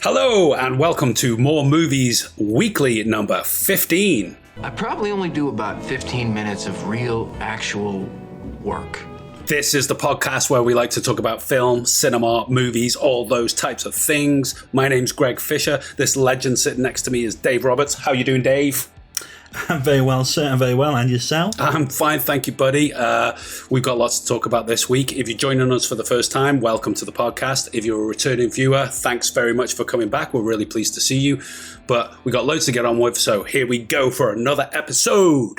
Hello and welcome to More Movies Weekly number 15. I probably only do about 15 minutes of real, actual work. This is the podcast where we like to talk about film, cinema, movies, all those types of things. My name's Greg Fisher. This legend sitting next to me is Dave Roberts. How you doing, Dave? I'm very well, sir. I'm very well. And yourself? I'm fine, thank you, buddy. We've got lots to talk about this week. If you're joining us for the first time, welcome to the podcast. If you're a returning viewer, thanks very much for coming back. We're really pleased to see you. But we got loads to get on with, so here we go for another episode.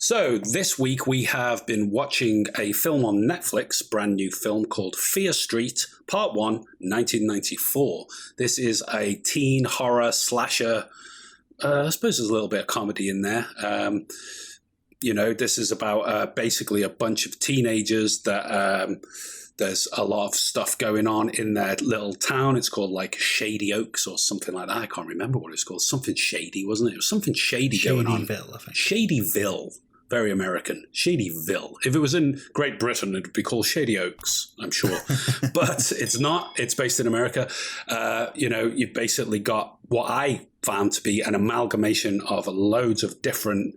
So this week we have been watching a film on Netflix, brand new film called Fear Street, Part 1, 1994. This is a teen horror slasher. I suppose there's a little bit of comedy in there. This is about basically a bunch of teenagers that there's a lot of stuff going on in their little town. It's called like Shady Oaks or something like that. I can't remember what it's called. Something shady, wasn't it? It was something shady going on. Shadyville, I think. Shadyville. Very American. Shadyville. If it was in Great Britain, it would be called Shady Oaks, I'm sure. But it's not. It's based in America. You've basically got what I found to be an amalgamation of loads of different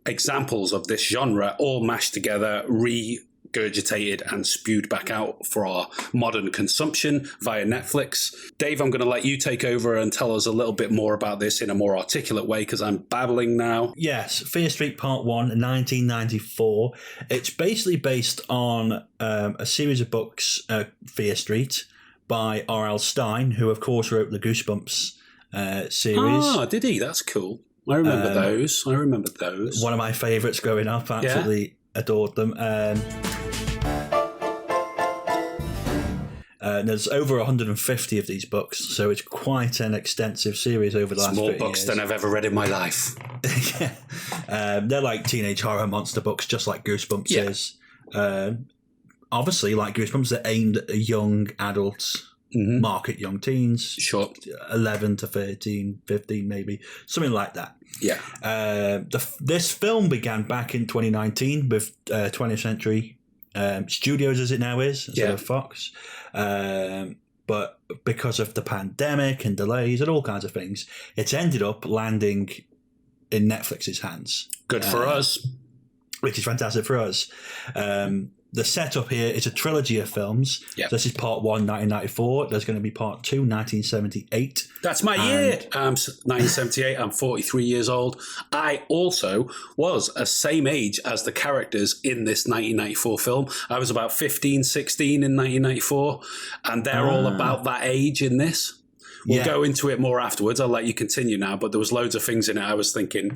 examples of this genre, all mashed together, regurgitated and spewed back out for our modern consumption via Netflix. Dave, I'm going to let you take over and tell us a little bit more about this in a more articulate way because I'm babbling now. Yes, Fear Street Part 1, 1994. It's basically based on a series of books, Fear Street, by R.L. Stine, who of course wrote the Goosebumps series. Ah, did he? That's cool. I remember those. One of my favourites growing up. Absolutely adored them. There's over 150 of these books, so it's quite an extensive series over the last 30 years. More books than I've ever read in my life. They're like teenage horror monster books, just like Goosebumps is. Obviously, like Goosebumps, they're aimed at young adults, market young teens. Sure. 11 to 13, 15 maybe, something like that. Yeah. This film began back in 2019 with 20th Century Studios, as it now is, instead of Fox. But because of the pandemic and delays and all kinds of things, it's ended up landing in Netflix's hands. Good for us. Which is fantastic for us. The setup here is a trilogy of films. Yep. So this is part 1, 1994. There's going to be part 2, 1978. That's my year. 1978. I'm 43 years old. I also was the same age as the characters in this 1994 film. I was about 15, 16 in 1994. And they're all about that age in this. We'll go into it more afterwards. I'll let you continue now. But there was loads of things in it I was thinking,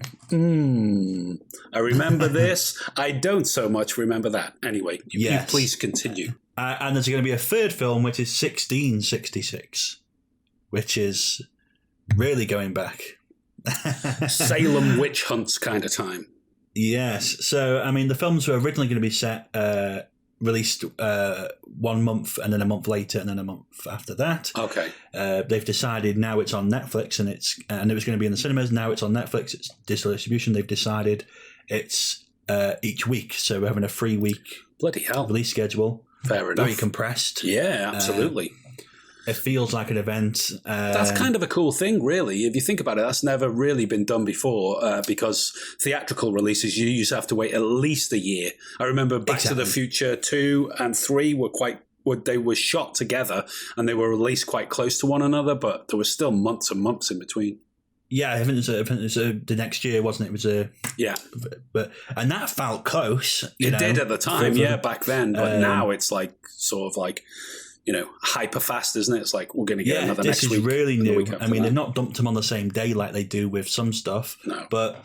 I remember this. I don't so much remember that. Anyway, you please continue. And there's going to be a third film, which is 1666, which is really going back. Salem witch hunts kind of time. Yes. So, I mean, the films were originally going to be released 1 month and then a month later and then a month after that. Okay. They've decided now it's on Netflix and it was going to be in the cinemas. Now it's on Netflix. It's digital distribution. They've decided it's each week. So we're having a 3-week bloody hell release schedule. Fair enough. Very compressed. Yeah, absolutely. It feels like an event. That's kind of a cool thing, really. If you think about it, that's never really been done before because theatrical releases, you used to have to wait at least a year. I remember Back to the Future 2 and 3 they were shot together and they were released quite close to one another, but there was still months and months in between. Yeah, I think it was the next year, wasn't it? And that felt close. It did at the time, back then. But now it's like sort of like, hyper fast, isn't it? It's like we're going to get another next week. This is really new. I mean, they've not dumped them on the same day like they do with some stuff. No. But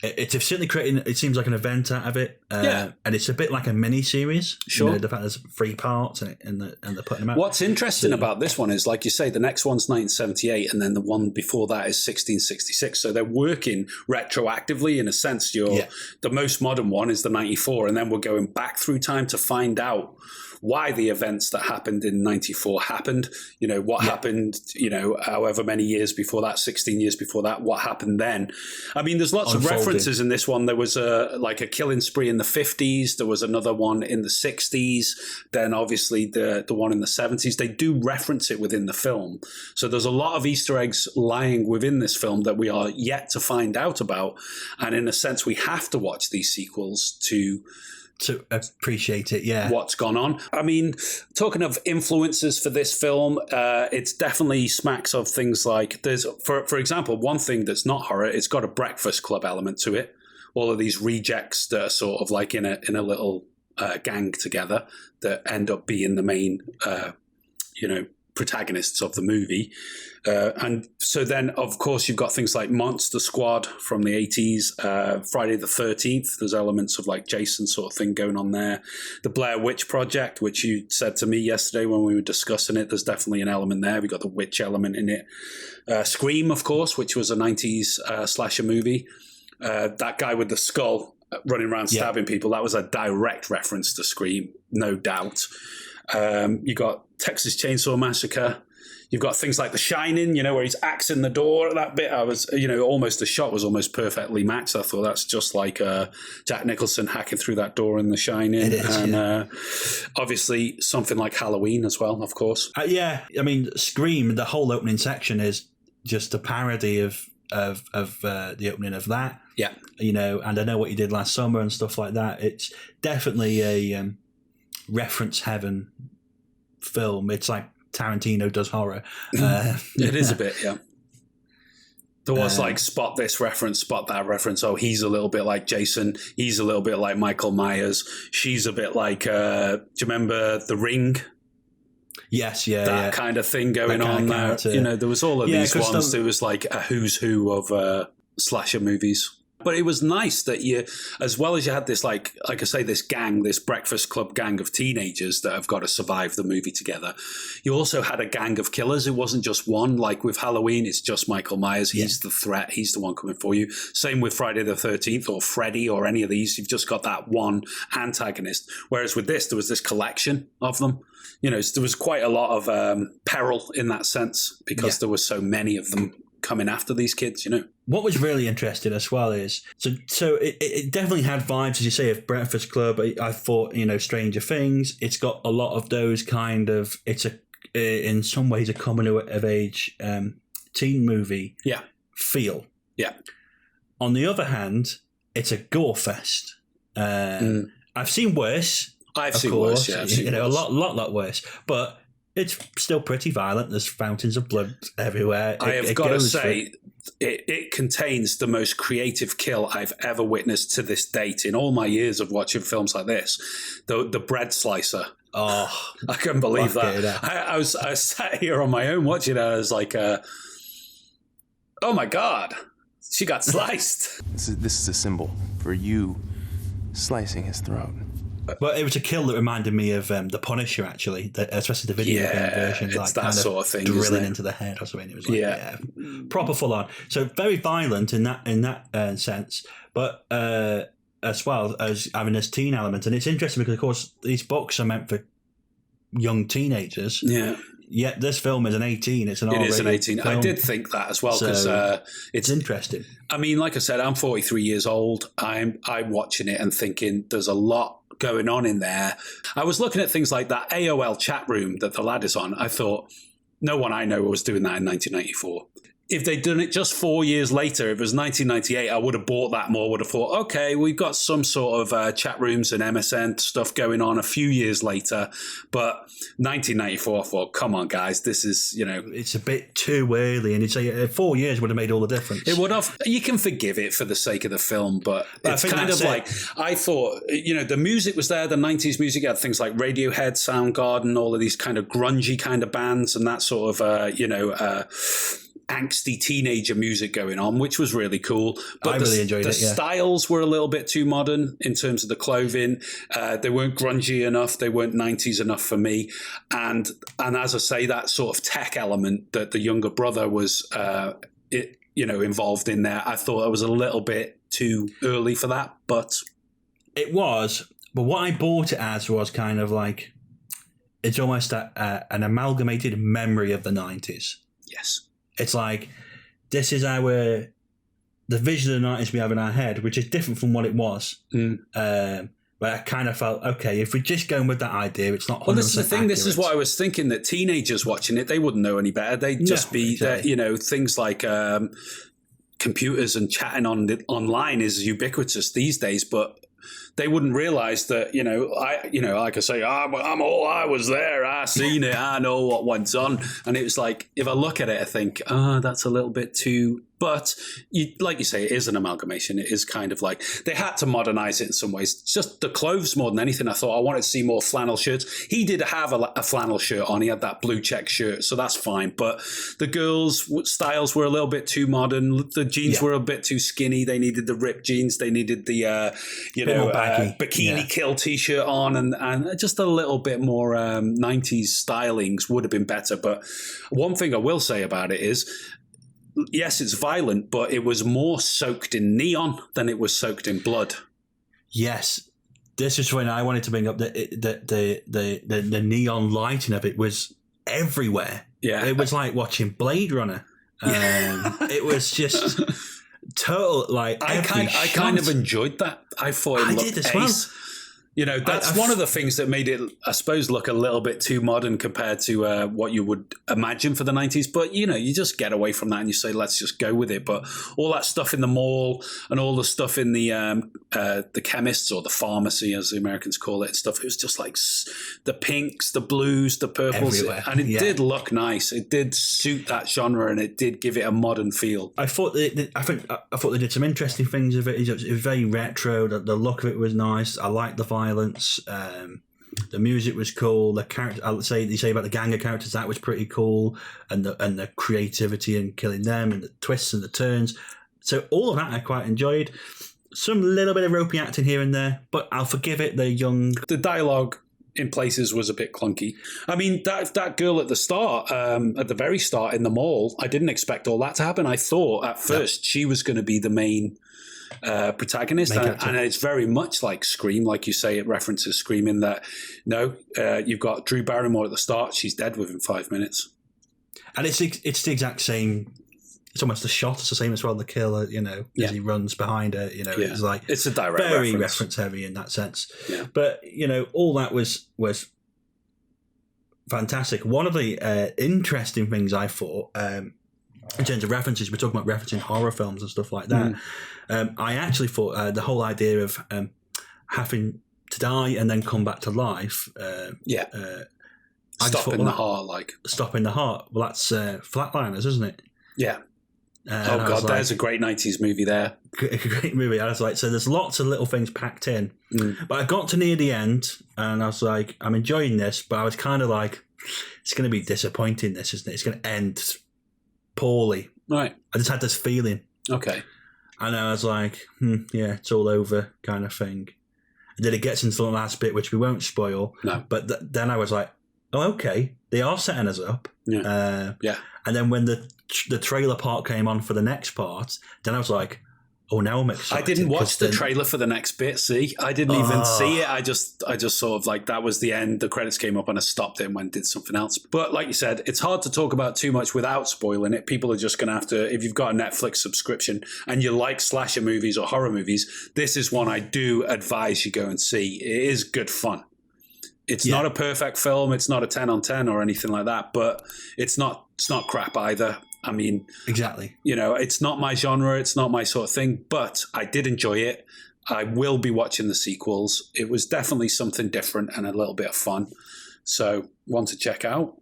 it's certainly creating, it seems like an event out of it. And it's a bit like a mini series. Sure. The fact there's 3 parts and they're putting them out. What's interesting about this one is, like you say, the next one's 1978 and then the one before that is 1666. So they're working retroactively in a sense. The most modern one is the 94 and then we're going back through time to find out why the events that happened in 94 happened, what happened, however many years before that, 16 years before that, what happened then. I mean, there's lots of references in this one. There was a killing spree in the 50s. There was another one in the 60s. Then obviously the one in the 70s. They do reference it within the film. So there's a lot of Easter eggs lying within this film that we are yet to find out about. And in a sense, we have to watch these sequels to appreciate it, yeah. What's gone on. I mean, talking of influences for this film, it's definitely smacks of things like there's, for example, one thing that's not horror, it's got a Breakfast Club element to it. All of these rejects that are sort of like in a little gang together that end up being the main, protagonists of the movie. And so then, of course, you've got things like Monster Squad from the 80s, Friday the 13th. There's elements of like Jason sort of thing going on there. The Blair Witch Project, which you said to me yesterday when we were discussing it, there's definitely an element there. We got the witch element in it. Scream, of course, which was a 90s slasher movie. That guy with the skull running around stabbing people, that was a direct reference to Scream, no doubt. You got Texas Chainsaw Massacre. You've got things like The Shining, where he's axing the door. That bit, I was, almost the shot was almost perfectly matched. I thought that's just like Jack Nicholson hacking through that door in The Shining. It is, and obviously something like Halloween as well, of course. Yeah, I mean, Scream, the whole opening section is just a parody of the opening of that. Yeah. And I Know What You Did Last Summer and stuff like that. It's definitely a reference heaven film. It's like Tarantino does horror. It is a bit, yeah. There was like spot this reference, spot that reference. Oh, he's a little bit like Jason. He's a little bit like Michael Myers. She's a bit like, do you remember The Ring? Yes, yeah. That kind of thing going on there. There was all of these ones. There was like a who's who of slasher movies. But it was nice that you, as well as you had this, like I say, this gang, this Breakfast Club gang of teenagers that have got to survive the movie together. You also had a gang of killers. It wasn't just one. Like with Halloween, it's just Michael Myers. He's the threat. He's the one coming for you. Same with Friday the 13th or Freddy or any of these. You've just got that one antagonist. Whereas with this, there was this collection of them. There was quite a lot of peril in that sense because there were so many of them coming after these kids, What was really interesting as well is, so it definitely had vibes, as you say, of Breakfast Club. I thought, Stranger Things. It's got a lot of those kind of, it's in some ways a coming of age teen movie feel. Yeah. On the other hand, it's a gore fest. I've seen worse. I've seen worse, yeah. A lot worse. But it's still pretty violent. There's fountains of blood everywhere. I have got to say, it contains the most creative kill I've ever witnessed to this date in all my years of watching films like this. The bread slicer. Oh, I couldn't believe that. I was sat here on my own watching it. I was like, oh my God, she got sliced. This is a symbol for you slicing his throat. But it was a kill that reminded me of The Punisher, actually, especially the video game version. It's like that kind sort of thing, drilling into the head or something. It was like, proper full on. So very violent in that sense, but as well as having this teen element. And it's interesting because, of course, these books are meant for young teenagers. Yeah. Yet this film is an 18. It is an 18. Film. I did think that as well because it's interesting. I mean, like I said, I'm 43 years old. I'm watching it and thinking there's a lot going on in there. I was looking at things like that AOL chat room that the lad is on. I thought, no one I know was doing that in 1994. If they'd done it just 4 years later, if it was 1998, I would have bought that more, would have thought, okay, we've got some sort of chat rooms and MSN stuff going on a few years later. But 1994, I thought, come on, guys, this is, It's a bit too early, and it's 4 years would have made all the difference. It would have. You can forgive it for the sake of the film, but it's kind of like, I thought, the music was there, the 90s music had things like Radiohead, Soundgarden, all of these kind of grungy kind of bands and that sort of, angsty teenager music going on, which was really cool. But I really enjoyed it. The styles were a little bit too modern in terms of the clothing. They weren't grungy enough. They weren't 90s enough for me. And as I say, that sort of tech element that the younger brother was, involved in there, I thought it was a little bit too early for that. But it was. But what I bought it as was kind of like, it's almost an amalgamated memory of the 90s. Yes. It's like, this is the vision of the 90s we have in our head, which is different from what it was. But I kind of felt, okay, if we're just going with that idea, it's not 100% Well, this is the thing. accurate. This is what I was thinking, that teenagers watching it, they wouldn't know any better. They'd just be, exactly. you know, things like computers and chatting online is ubiquitous these days, but they wouldn't realize that, like I say, I was there, I seen it, I know what went on. And it was like, if I look at it, I think, that's a little bit too, but like you say, it is an amalgamation. It is kind of like, they had to modernize it in some ways. It's just the clothes more than anything. I thought I wanted to see more flannel shirts. He did have a flannel shirt on. He had that blue check shirt, so that's fine. But the girls' styles were a little bit too modern. The jeans were a bit too skinny. They needed the ripped jeans. They needed the, bikini kill t-shirt on, and just a little bit more 90s stylings would have been better. But one thing I will say about it is, yes, it's violent, but it was more soaked in neon than it was soaked in blood. Yes. This is when I wanted to bring up that the neon lighting of it was everywhere. Yeah. It was like watching Blade Runner. It was just total, like, I kind of enjoyed that. I thought it looked did as well. You know, that's one of the things that made it, I suppose, look a little bit too modern compared to what you would imagine for the 90s. But, you just get away from that and you say, let's just go with it. But all that stuff in the mall and all the stuff in the chemists, or the pharmacy, as the Americans call it, and stuff, it was just like the pinks, the blues, the purples. Everywhere. And it did look nice. It did suit that genre, and it did give it a modern feel. I thought they did some interesting things with it. It was very retro. The look of it was nice. I liked the violence. The music was cool. The character, you say about the gang of characters, that was pretty cool, and the creativity in killing them, and the twists and the turns. So all of that I quite enjoyed. Some little bit of ropey acting here and there, but I'll forgive it. They're young. The dialogue in places was a bit clunky. I mean, that girl at the start, at the very start in the mall, I didn't expect all that to happen. I thought at first she was going to be the main protagonist, and it's very much like Scream, like you say. It references Scream in that you've got Drew Barrymore at the start, she's dead within 5 minutes, and it's the exact same. It's almost the shot. It's the same as well. The killer, as he runs behind her, it's like it's a direct very reference heavy in that sense. Yeah. But all that was fantastic. One of the interesting things I thought, in terms of references, we're talking about referencing horror films and stuff like that. I actually thought the whole idea of having to die and then come back to life. Stop in the heart, like. Stop in the heart. Well, that's Flatliners, isn't it? Yeah. Oh, God, there's a great 90s movie there. A great movie. I was like, so there's lots of little things packed in. But I got to near the end and I was like, I'm enjoying this, but I was kind of like, it's going to be disappointing, this, isn't it? It's going to end poorly. Right. I just had this feeling. Okay. And I was like, yeah, it's all over kind of thing. And then it gets into the last bit, which we won't spoil. No. But then I was like, oh, okay, they are setting us up. Yeah. And then when the trailer part came on for the next part, then I was like, oh, now I'm excited. I didn't watch the trailer for the next bit. See, I didn't even see it. I just sort of like, that was the end. The credits came up and I stopped it and went and did something else. But like you said, it's hard to talk about too much without spoiling it. People are just going to have to, if you've got a Netflix subscription and you like slasher movies or horror movies, this is one I do advise you go and see. It is good fun. It's not a perfect film. It's not a 10 on 10 or anything like that, but it's not crap either. I mean, exactly. It's not my genre. It's not my sort of thing, but I did enjoy it. I will be watching the sequels. It was definitely something different and a little bit of fun. So, one to check out.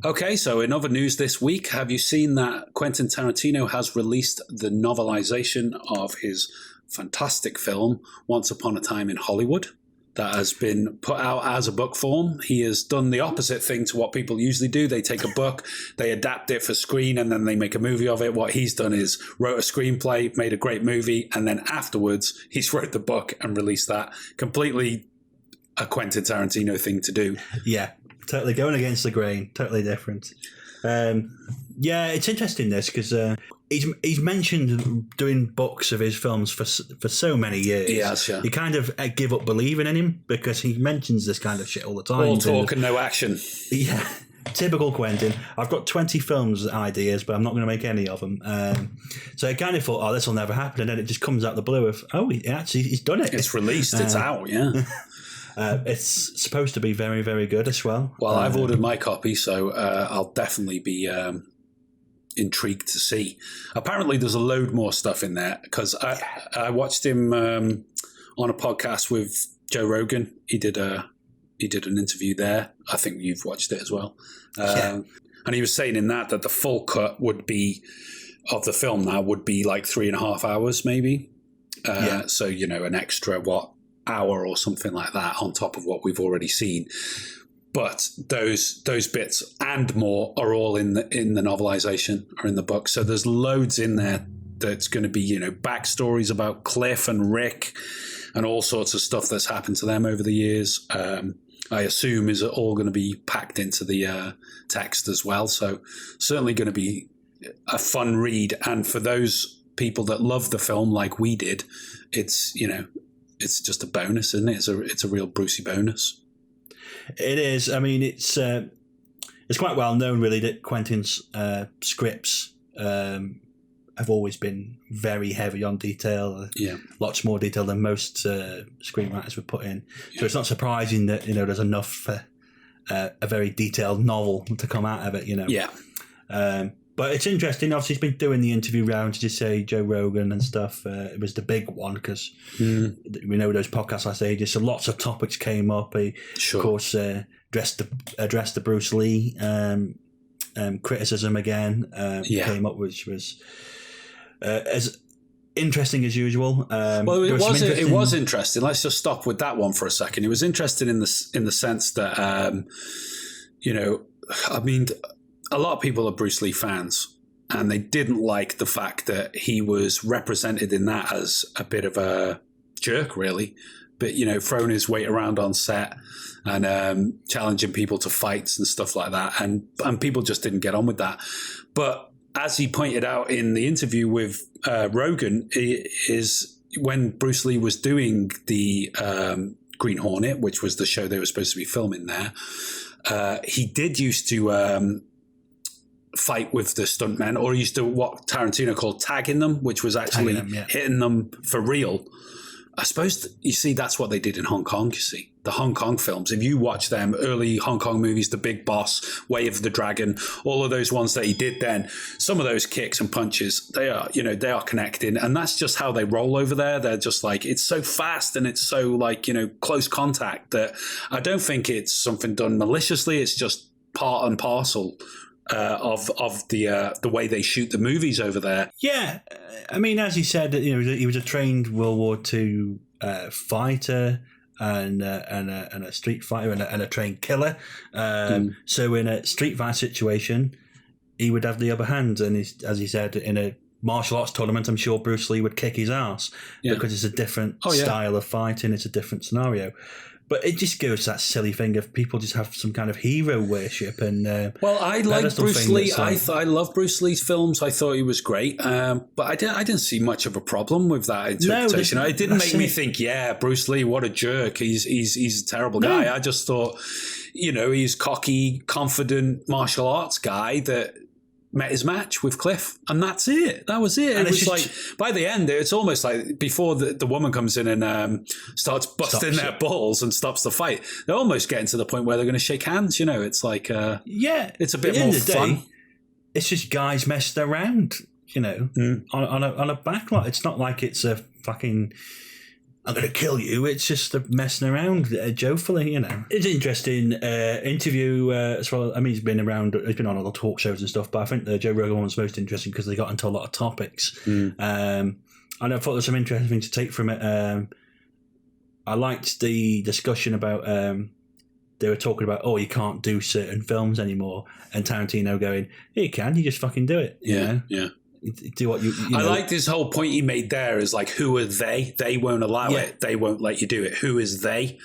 Okay, so in other news this week, have you seen that Quentin Tarantino has released the novelisation of his fantastic film, Once Upon a Time in Hollywood? That has been put out as a book form. He has done the opposite thing to what people usually do. They take a book, they adapt it for screen, and then they make a movie of it. What he's done is wrote a screenplay, made a great movie, and then afterwards he's wrote the book and released that. Completely a Quentin Tarantino thing to do. Yeah, totally going against the grain. Totally different. Yeah, it's interesting this because he's mentioned doing books of his films for so many years. He has, yeah. You kind of give up believing in him because he mentions this kind of shit all the time. All talk and no action. Yeah. typical Quentin. I've got 20 films ideas, but I'm not going to make any of them. So I kind of thought, oh, this will never happen. And then it just comes out the blue of, he's done it. It's released. It's out, yeah. It's supposed to be very, very good as well. Well, I've ordered my copy, so I'll definitely be intrigued to see. Apparently, there's a load more stuff in there because I watched him on a podcast with Joe Rogan. He did an interview there. I think you've watched it as well. And he was saying in that the full cut would be of the film now would be like 3.5 hours, maybe. So an extra hour or something like that on top of what we've already seen. But those bits and more are all in the novelization or in the book. So there's loads in there that's going to be, backstories about Cliff and Rick and all sorts of stuff that's happened to them over the years. I assume is all going to be packed into the text as well. So certainly going to be a fun read. And for those people that love the film like we did, it's just a bonus, isn't it? It's a real Brucey bonus. It is. I mean, it's quite well known, really, that Quentin's scripts have always been very heavy on detail. Lots more detail than most screenwriters would put in. So it's not surprising that there's enough for a very detailed novel to come out of it. But it's interesting. Obviously, he's been doing the interview rounds, as you say, Joe Rogan and stuff. It was the big one because we know those podcasts last ages. So lots of topics came up. He, of course, addressed the Bruce Lee criticism again. Came up, which was as interesting as usual. It was interesting. Let's just stop with that one for a second. It was interesting in the sense that a lot of people are Bruce Lee fans, and they didn't like the fact that he was represented in that as a bit of a jerk, really. But, throwing his weight around on set and challenging people to fights and stuff like that. And people just didn't get on with that. But as he pointed out in the interview with Rogan, is when Bruce Lee was doing the Green Hornet, which was the show they were supposed to be filming there, he did used to fight with the stuntmen, or he used to what Tarantino called tagging them, which was actually hitting them for real. I suppose you see that's what they did in Hong Kong. You see the Hong Kong films. If you watch them early Hong Kong movies, The Big Boss, Way of the Dragon, all of those ones that he did then, some of those kicks and punches, they are connecting, and that's just how they roll over there. They're just like, it's so fast and it's so close contact that I don't think it's something done maliciously. It's just part and parcel of the way they shoot the movies over there. Yeah, I mean, as he said, he was a trained World War II fighter and a street fighter and a trained killer. So in a street fight situation, he would have the upper hand, and as he said, in a martial arts tournament, I'm sure Bruce Lee would kick his ass because it's a different style of fighting. It's a different scenario. But it just goes to that silly thing of people just have some kind of hero worship. And I like Bruce Lee. I love Bruce Lee's films. I thought he was great, but I didn't see much of a problem with that interpretation. It didn't make me think, Bruce Lee, what a jerk. He's a terrible guy. I just thought, he's cocky, confident martial arts guy that met his match with Cliff, and that's it. That was it. And it was like, by the end, it's almost like before the woman comes in and starts busting their balls and stops the fight, they're almost getting to the point where they're going to shake hands. It's like, it's a bit more fun. It's just guys messing around, on a backlot. It's not like it's a fucking, I'm going to kill you. It's just a messing around, joyfully, It's an interesting interview as well. I mean, he's been on a lot of talk shows and stuff, but I think the Joe Rogan one was most interesting because they got into a lot of topics. And I thought there's some interesting things to take from it. I liked the discussion about, they were talking about, you can't do certain films anymore. And Tarantino going, you can, you just fucking do it. Yeah. Do what you I like this whole point he made there is like, who are they? They won't allow it. They won't let you do it. Who is they?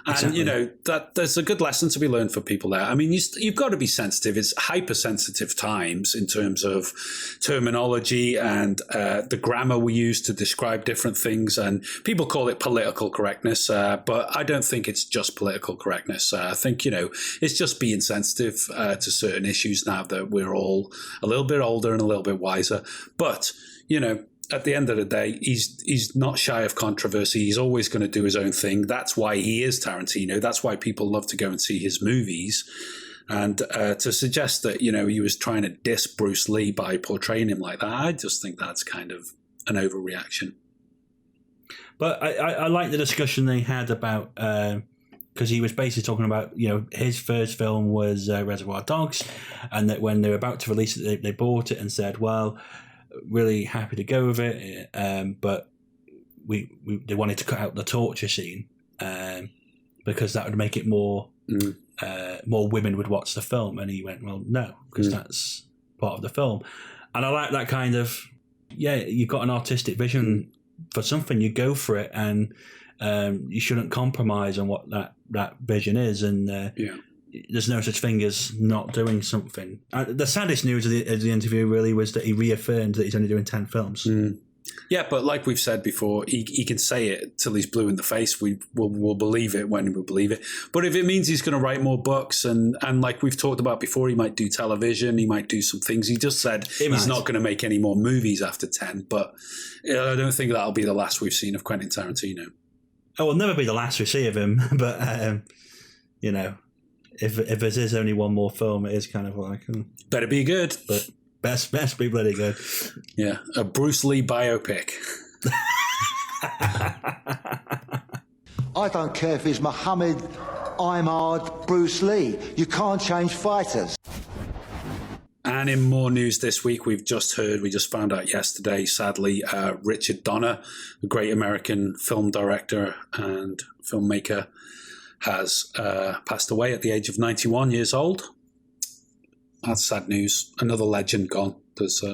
And, that there's a good lesson to be learned for people there. I mean, you've got to be sensitive. It's hypersensitive times in terms of terminology and the grammar we use to describe different things. And people call it political correctness, but I don't think it's just political correctness. I think, it's just being sensitive to certain issues now that we're all a little bit older and a little bit wiser. But, at the end of the day, he's not shy of controversy. He's always going to do his own thing. That's why he is Tarantino. That's why people love to go and see his movies. And to suggest that, he was trying to diss Bruce Lee by portraying him like that, I just think that's kind of an overreaction. But I like the discussion they had about, because he was basically talking about, his first film was Reservoir Dogs, and that when they were about to release it, they bought it and said, well, really happy to go with it, but they wanted to cut out the torture scene because that would make it more women would watch the film. And he went, well, no, because that's part of the film. And I like that kind of, you've got an artistic vision for something, you go for it, and you shouldn't compromise on what that vision is. And there's no such thing as not doing something. The saddest news of the interview really was that he reaffirmed that he's only doing 10 films. Yeah, but like we've said before, he can say it till he's blue in the face. We'll believe it when we believe it. But if it means he's going to write more books and like we've talked about before, he might do television, he might do some things. He just said he's not going to make any more movies after 10. But I don't think that'll be the last we've seen of Quentin Tarantino. It will never be the last we see of him. But, If it is only one more film, it is kind of like... better be good. But best be bloody good. Yeah, a Bruce Lee biopic. I don't care if it's Muhammad, Imad, Bruce Lee. You can't change fighters. And in more news this week, we just found out yesterday, sadly, Richard Donner, a great American film director and filmmaker, has passed away at the age of 91 years old. That's sad news. Another legend gone. There's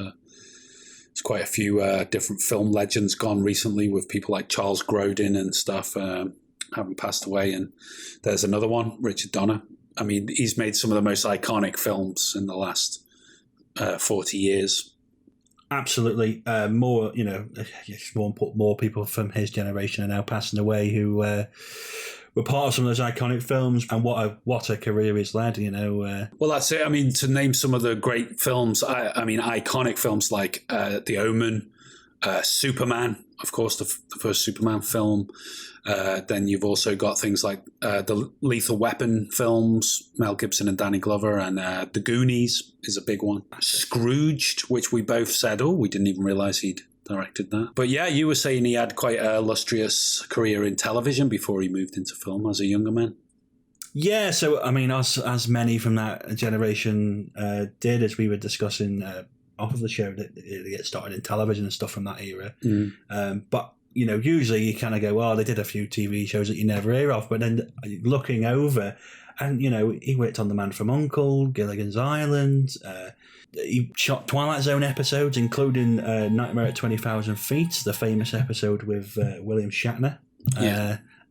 quite a few different film legends gone recently, with people like Charles Grodin and stuff having passed away. And there's another one, Richard Donner. I mean, he's made some of the most iconic films in the last 40 years. Absolutely. More people from his generation are now passing away who were part of some of those iconic films, and what a career he's led, Well, that's it. I mean, to name some of the great films, I mean, iconic films like The Omen, Superman, of course, the first Superman film. Then you've also got things like the Lethal Weapon films, Mel Gibson and Danny Glover, and The Goonies is a big one. Scrooged, which we both said, we didn't even realize he'd directed that. But yeah, you were saying he had quite a illustrious career in television before he moved into film as a younger man. Yeah, so I mean, as many from that generation did, as we were discussing off of the show, that they get started in television and stuff from that era. But usually you kind of go, well, they did a few TV shows that you never hear of, but then looking over, and he worked on The Man from U.N.C.L.E., Gilligan's Island. He shot Twilight Zone episodes, including Nightmare at 20,000 Feet, the famous episode with William Shatner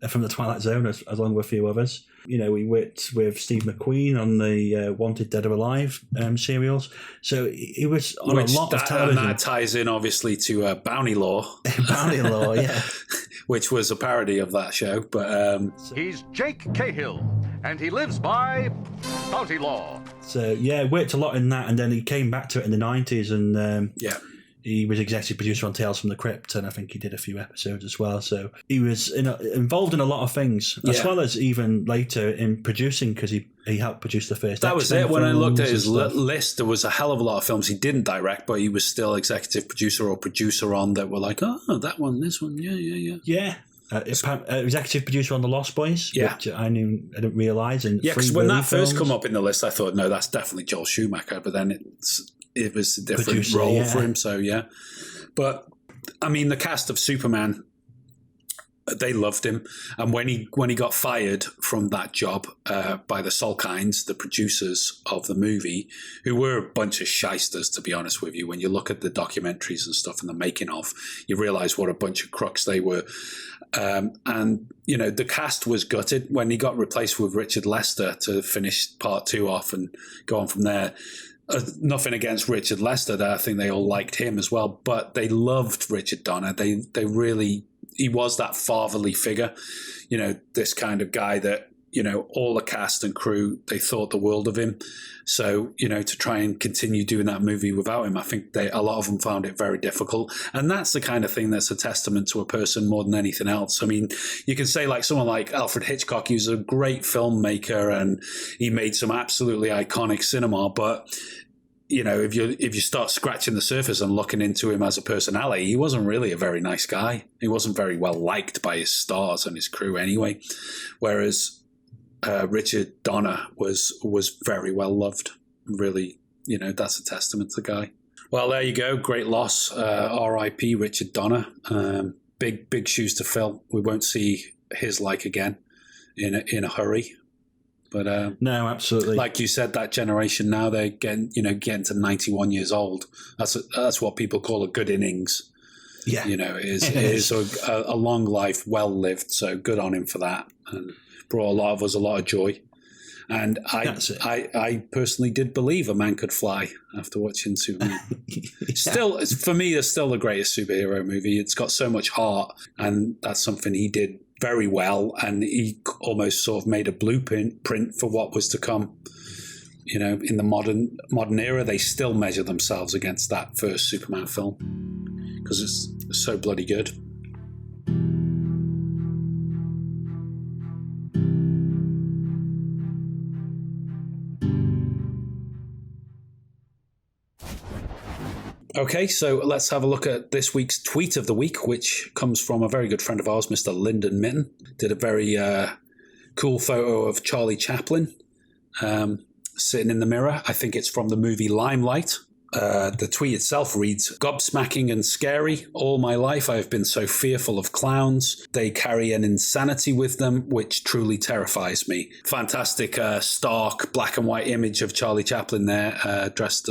from the Twilight Zone, along with a few others. He worked with Steve McQueen on the Wanted Dead or Alive serials. So he was on a lot of television. And that ties in, obviously, to Bounty Law. Bounty Law, yeah. Which was a parody of that show. But he's Jake Cahill, and he lives by Bounty Law. So, yeah, worked a lot in that, and then he came back to it in the 90s, and he was executive producer on Tales from the Crypt, and I think he did a few episodes as well. So he was involved in a lot of things, as well as even later in producing, because he helped produce the first That was it. When I looked at his list, there was a hell of a lot of films he didn't direct, but he was still executive producer or producer on that were like, that one, this one, yeah. Yeah. Executive producer on The Lost Boys, which I didn't realise. Yeah, because when that first come up in the list, I thought, no, that's definitely Joel Schumacher, but then it was a different role for him, so yeah. But, I mean, the cast of Superman, they loved him. And when he got fired from that job by the Salkinds, the producers of the movie, who were a bunch of shysters, to be honest with you, when you look at the documentaries and stuff and the making of, you realise what a bunch of crooks they were. And, you know, the cast was gutted when he got replaced with Richard Lester to finish part 2 off and go on from there. Nothing against Richard Lester. I think they all liked him as well, but they loved Richard Donner. They really, he was that fatherly figure, you know, this kind of guy that, you know, all the cast and crew, they thought the world of him. So, you know, to try and continue doing that movie without him, I think a lot of them found it very difficult. And that's the kind of thing that's a testament to a person more than anything else. I mean, you can say like someone like Alfred Hitchcock, he was a great filmmaker and he made some absolutely iconic cinema, but you know, if you start scratching the surface and looking into him as a personality, he wasn't really a very nice guy. He wasn't very well liked by his stars and his crew anyway. Whereas Richard Donner was very well loved. Really, you know, that's a testament to the guy. Well, there you go. Great loss. R.I.P. Richard Donner. Big shoes to fill. We won't see his like again in a hurry. But no, absolutely. Like you said, that generation now, they're getting to 91 years old. That's what people call a good innings. Yeah. You know, it is a long life, well lived. So good on him for that. And brought a lot of us a lot of joy. And I personally did believe a man could fly after watching Superman. Still, for me, it's still the greatest superhero movie. It's got so much heart, and that's something he did very well, and he almost sort of made a blueprint for what was to come. You know, in the modern era, they still measure themselves against that first Superman film because it's so bloody good. Okay, so let's have a look at this week's tweet of the week, which comes from a very good friend of ours, Mr. Lyndon Mitten. Did a very cool photo of Charlie Chaplin sitting in the mirror. I think it's from the movie Limelight. The tweet itself reads, "Gobsmacking and scary. All my life I have been so fearful of clowns. They carry an insanity with them which truly terrifies me." Fantastic stark black and white image of Charlie Chaplin there, dressed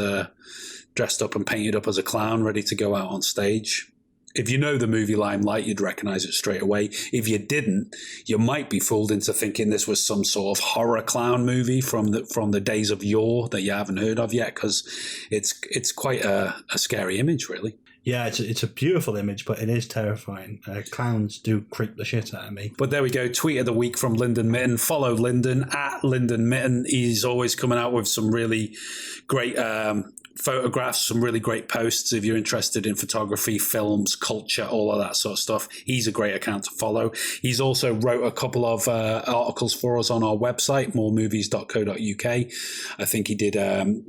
up and painted up as a clown, ready to go out on stage. If you know the movie Limelight, you'd recognize it straight away. If you didn't, you might be fooled into thinking this was some sort of horror clown movie from the days of yore that you haven't heard of yet, because it's quite a scary image, really. Yeah, it's a beautiful image, but it is terrifying. Clowns do creep the shit out of me. But there we go. Tweet of the week from Lyndon Mitten. Follow Lyndon at Lyndon Mitten. He's always coming out with some really great photographs, some really great posts. If you're interested in photography, films, culture, all of that sort of stuff, he's a great account to follow. He's also wrote a couple of articles for us on our website, moremovies.co.uk. I think he did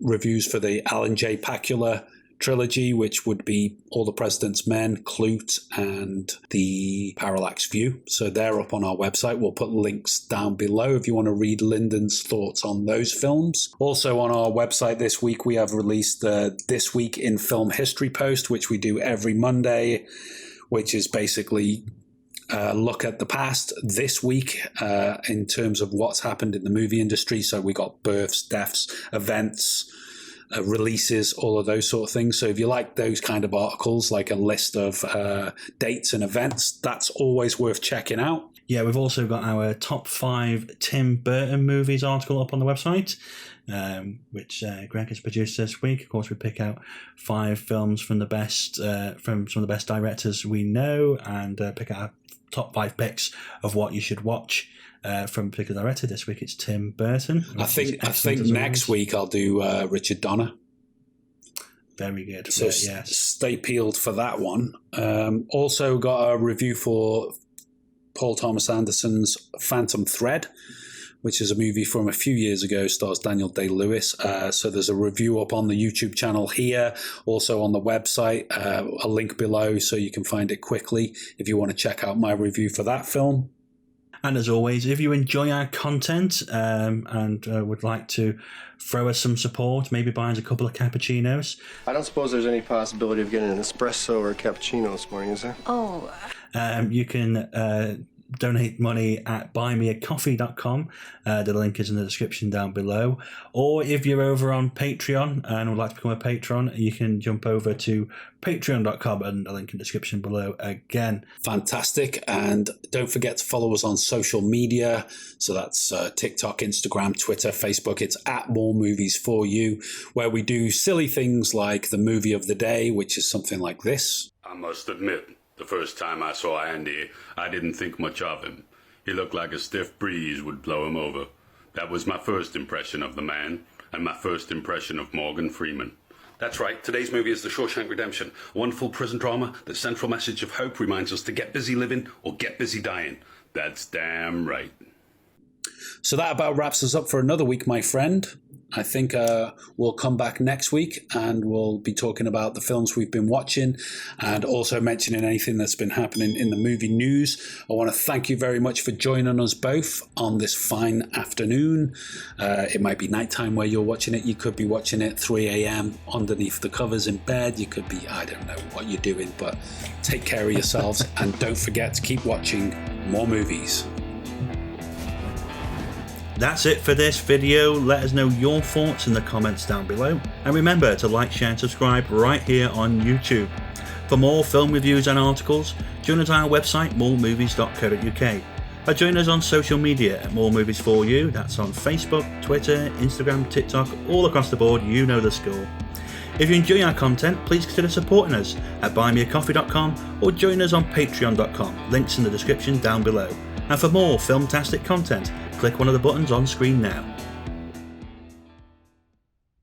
reviews for the Alan J. Pakula trilogy, which would be All the President's Men, Clute, and The Parallax View. So they're up on our website. We'll put links down below if you want to read Lyndon's thoughts on those films. Also on our website this week, we have released the This Week in Film History post, which we do every Monday, which is basically look at the past this week in terms of what's happened in the movie industry. So we got births, deaths, events, releases, all of those sort of things. So if you like those kind of articles, like a list of dates and events, that's always worth checking out. Yeah, we've also got our top 5 Tim Burton movies article up on the website, which Greg has produced this week. Of course, we pick out 5 films from from some of the best directors we know, and pick out our top 5 picks of what you should watch. From a particular director. This week it's Tim Burton. I think next week I'll do Richard Donner. Very good. So yes, stay peeled for that one. Also got a review for Paul Thomas Anderson's Phantom Thread, which is a movie from a few years ago, stars Daniel Day-Lewis. So there's a review up on the YouTube channel here, also on the website, a link below so you can find it quickly if you want to check out my review for that film. And as always, if you enjoy our content and would like to throw us some support, maybe buy us a couple of cappuccinos. I don't suppose there's any possibility of getting an espresso or a cappuccino this morning, is there? Oh. You can donate money at buymeacoffee.com. The link is in the description down below. Or if you're over on Patreon and would like to become a patron, you can jump over to patreon.com and the link in the description below again. Fantastic. And don't forget to follow us on social media. So that's TikTok, Instagram, Twitter, Facebook. It's at More Movies For You, where we do silly things like the movie of the day, which is something like this. I must admit, the first time I saw Andy, I didn't think much of him. He looked like a stiff breeze would blow him over. That was my first impression of the man, and my first impression of Morgan Freeman. That's right, today's movie is The Shawshank Redemption, a wonderful prison drama. The central message of hope reminds us to get busy living or get busy dying. That's damn right. So that about wraps us up for another week, my friend. I think we'll come back next week and we'll be talking about the films we've been watching and also mentioning anything that's been happening in the movie news. I want to thank you very much for joining us both on this fine afternoon. It might be nighttime where you're watching it. You could be watching it 3 a.m. underneath the covers in bed. You could be, I don't know what you're doing, but take care of yourselves and don't forget to keep watching more movies. That's it for this video. Let us know your thoughts in the comments down below. And remember to like, share and subscribe right here on YouTube. For more film reviews and articles, join us on our website moremovies.co.uk. Or join us on social media at More Movies For You. That's on Facebook, Twitter, Instagram, TikTok, all across the board. You know the score. If you enjoy our content, please consider supporting us at buymeacoffee.com or join us on patreon.com. Links in the description down below. And for more filmtastic content, click one of the buttons on screen now.